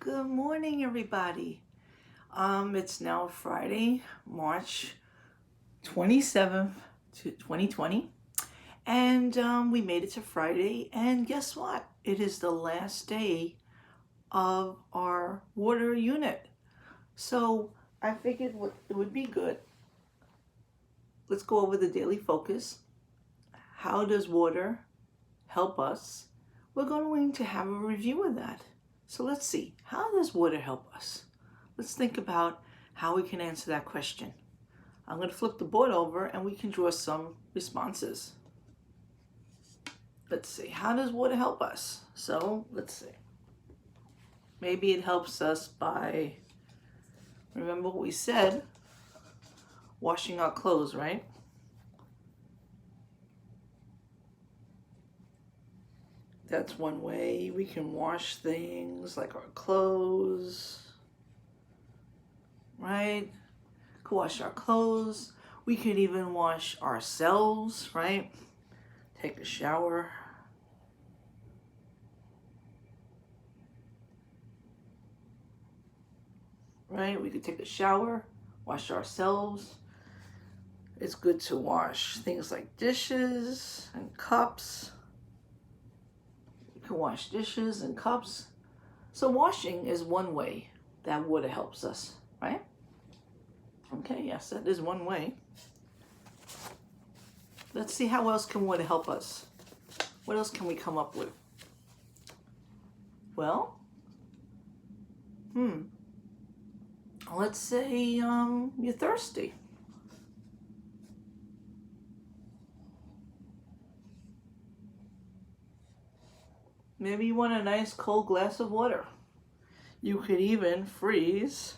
Good morning, everybody. It's now Friday, March 27th, 2020, and we made it to Friday. And guess what? It is the last day of our water unit. So I figured it would be good. Let's go over the daily focus. How does water help us? We're going to have a review of that. So let's see, how does water help us? Let's think about how we can answer that question. I'm going to flip the board over and we can draw some responses. Let's see, how does water help us? So let's see. Maybe it helps us by, remember what we said, washing our clothes, right? That's one way we can wash things like our clothes, right? We could wash our clothes. We could even wash ourselves, right? Take a shower. Right? We could take a shower, wash ourselves. It's good to wash things like dishes and cups. You can wash dishes and cups. So washing is one way that water helps us, right? Okay, yes, that is one way. Let's see, how else can water help us? What else can we come up with? Well, let's say you're thirsty. Maybe you want a nice cold glass of water. You could even freeze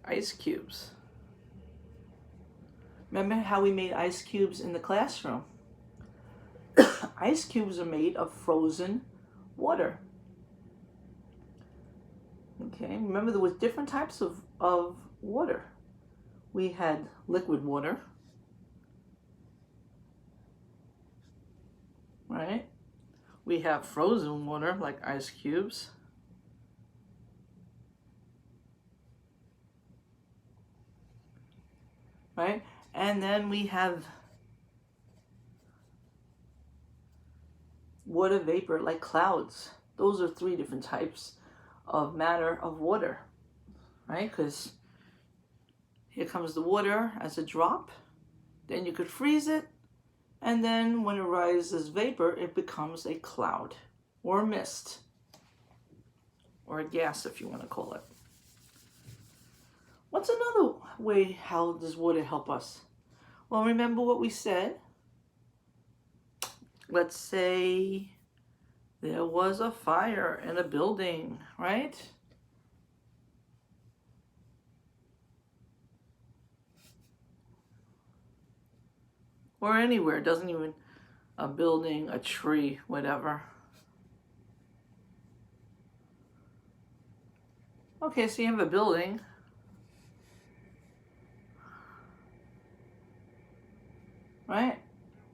ice cubes. Remember how we made ice cubes in the classroom? Ice cubes are made of frozen water. Okay, remember there was different types of water. We had liquid water, right? We have frozen water like ice cubes. Right? And then we have water vapor like clouds. Those are three different types of matter of water, right? Because here comes the water as a drop, then you could freeze it, and then when it rises as vapor, it becomes a cloud or a mist or a gas, if you want to call it. What's another way? How does water help us? Well, remember what we said? Let's say there was a fire in a building, right? Or anywhere, doesn't even, a building, a tree, whatever. Okay, so you have a building. Right?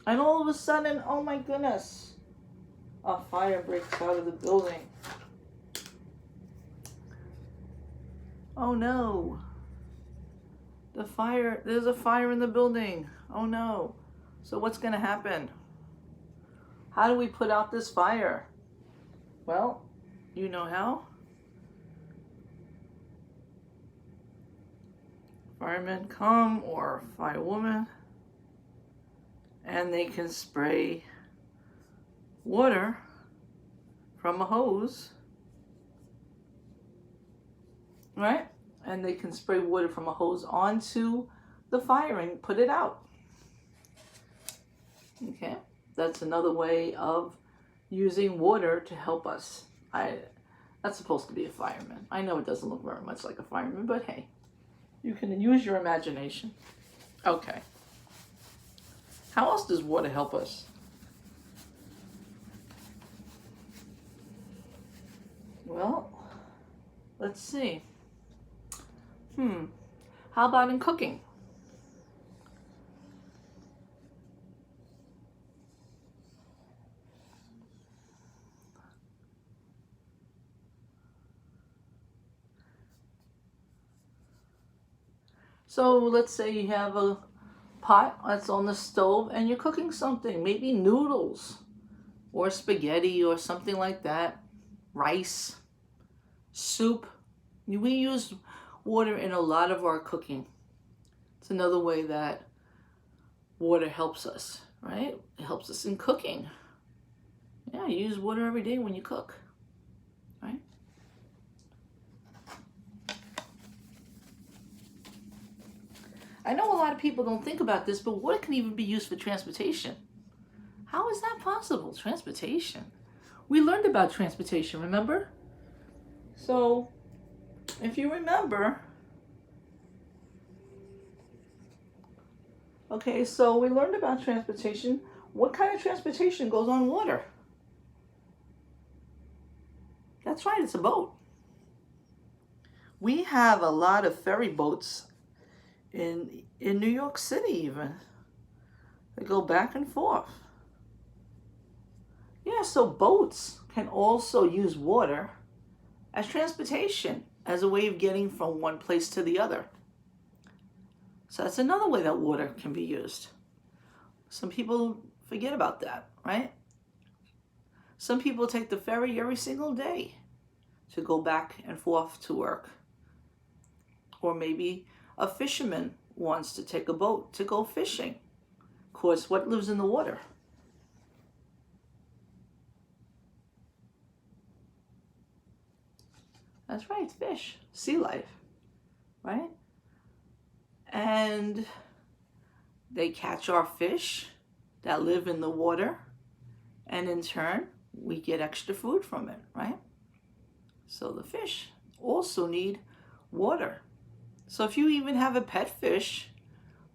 And all of a sudden, oh my goodness, a fire breaks out of the building. Oh no. There's a fire in the building. Oh no. So what's going to happen? How do we put out this fire? Well, you know how? Firemen come, or firewoman, and they can spray water from a hose, right? And they can spray water from a hose onto the fire and put it out. Okay, that's another way of using water to help us. That's supposed to be a fireman. I know it doesn't look very much like a fireman, but hey, you can use your imagination. Okay. How else does water help us? Well, let's see. How about in cooking? So let's say you have a pot that's on the stove and you're cooking something, maybe noodles or spaghetti or something like that, rice, soup. We use water in a lot of our cooking. It's another way that water helps us, right? It helps us in cooking. Yeah, you use water every day when you cook, right? I know a lot of people don't think about this, but water can even be used for transportation. How is that possible? Transportation. We learned about transportation, remember? So, if you remember, okay, so we learned about transportation. What kind of transportation goes on water? That's right, it's a boat. We have a lot of ferry boats in New York City even. They go back and forth. Yeah, so boats can also use water as transportation, as a way of getting from one place to the other. So that's another way that water can be used. Some people forget about that, right? Some people take the ferry every single day to go back and forth to work. Or maybe a fisherman wants to take a boat to go fishing. Of course, what lives in the water? That's right, fish, sea life, right? And they catch our fish that live in the water, and in turn, we get extra food from it, right? So the fish also need water. So if you even have a pet fish,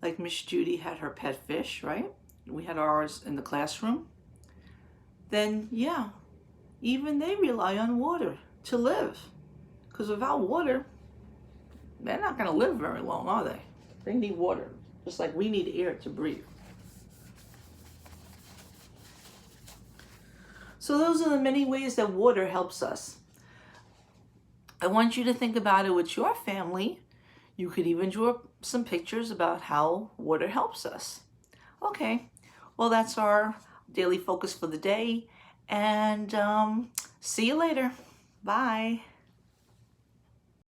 like Miss Judy had her pet fish, right? We had ours in the classroom. Then yeah, even they rely on water to live. Because without water, they're not going to live very long, are they? They need water, just like we need air to breathe. So those are the many ways that water helps us. I want you to think about it with your family. You could even draw some pictures about how water helps us. Okay, well, that's our daily focus for the day. And see you later. Bye.